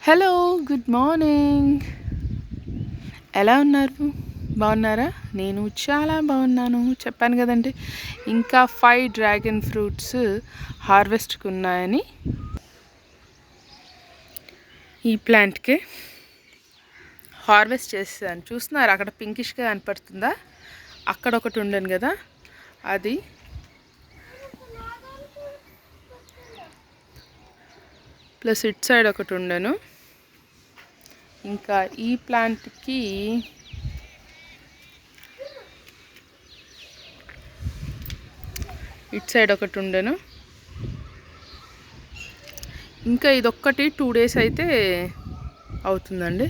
Hello, good morning. ఎలా ఉన్నారు? బాగున్నారా? నేను చాలా బాగున్నాను. చెప్పాను కదండి, ఇంకా 5 డ్రాగన్ ఫ్రూట్స్ హార్వెస్ట్కి ఉన్నాయని. ఈ ప్లాంట్కి హార్వెస్ట్ చేస్తాను. చూస్తున్నారు అక్కడ పింకిష్గా కనపడుతుందా? అక్కడ ఒకటి ఉండను కదా, అది ప్లస్ ఇట్ సైడ్ ఒకటి ఉండను. ఇంకా ఈ ప్లాంట్కి ఇట్ సైడ్ ఒకటి ఉండను. ఇంకా ఇదొక్కటి 2 days అయితే అవుతుందండి.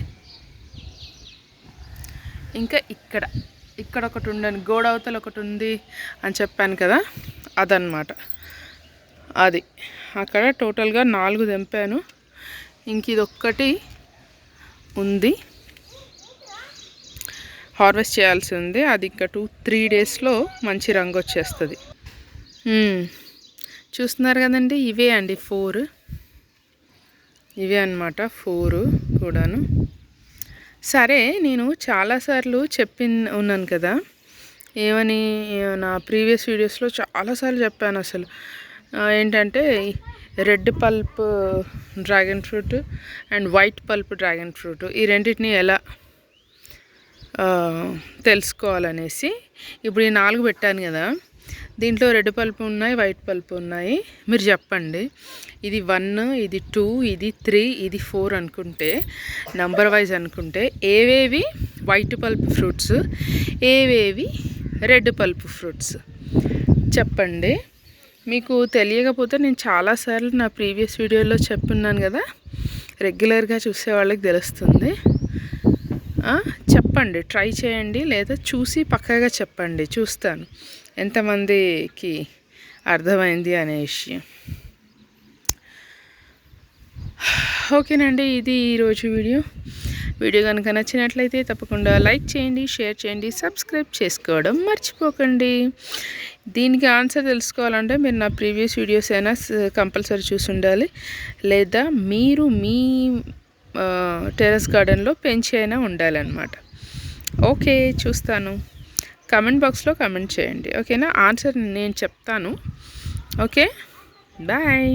ఇంకా ఇక్కడ ఒకటి ఉండను, గోడ అవతల ఒకటి ఉంది అని చెప్పాను కదా, అదనమాట. అది అక్కడ టోటల్గా 4 తెంపాను. ఇంక ఇదొక్కటి ఉంది, హార్వెస్ట్ చేయాల్సి ఉంది. అది ఇంకా 2-3 daysలో మంచి రంగు వచ్చేస్తుంది. చూస్తున్నారు కదండి, ఇవే అండి 4. ఇవే అన్నమాట 4 కూడాను. సరే, నేను చాలాసార్లు ఉన్నాను కదా, ఏమని నా ప్రీవియస్ వీడియోస్లో చాలాసార్లు చెప్పాను. అసలు ఏంటంటే red pulp dragon fruit and white pulp dragon fruit, ఈ రెండింటిని ఎలా తెలుసుకోవాలనేసి. ఇప్పుడు ఈ 4 పెట్టాను కదా, దీంట్లో రెడ్ పల్ప్ ఉన్నాయి, వైట్ పల్ప్ ఉన్నాయి. మీరు చెప్పండి, ఇది 1, ఇది 2, ఇది 3, ఇది 4 అనుకుంటే, నంబర్ వైజ్ అనుకుంటే ఏవేవి వైట్ పల్ప్ ఫ్రూట్స్, ఏవేవి రెడ్ పల్ప్ ఫ్రూట్స్ చెప్పండి. మీకు తెలియకపోతే నేను చాలాసార్లు నా ప్రీవియస్ వీడియోలో చెప్పున్నాను కదా, రెగ్యులర్గా చూసే వాళ్ళకి తెలుస్తుంది. చెప్పండి, ట్రై చేయండి, లేదా చూసి పక్కాగా చెప్పండి. చూస్తాను ఎంతమందికి అర్థమైంది అనే విషయం. ఓకేనండి, ఇది ఈరోజు వీడియో కనుక నచ్చినట్లయితే తప్పకుండా లైక్ చేయండి, షేర్ చేయండి, సబ్స్క్రైబ్ చేసుకోవడం మర్చిపోకండి. దీనికి ఆన్సర్ తెలుసుకోవాలంటే మీరు నా ప్రీవియస్ వీడియోస్ అయినా కంపల్సరీ చూసి ఉండాలి, లేదా మీరు మీ టెర్రస్ గార్డెన్లో పెంచి అయినా ఉండాలన్నమాట. ఓకే, చూస్తాను. కమెంట్ బాక్స్లో కమెంట్ చేయండి, ఓకేనా? ఆన్సర్ నేను చెప్తాను. Okay, bye.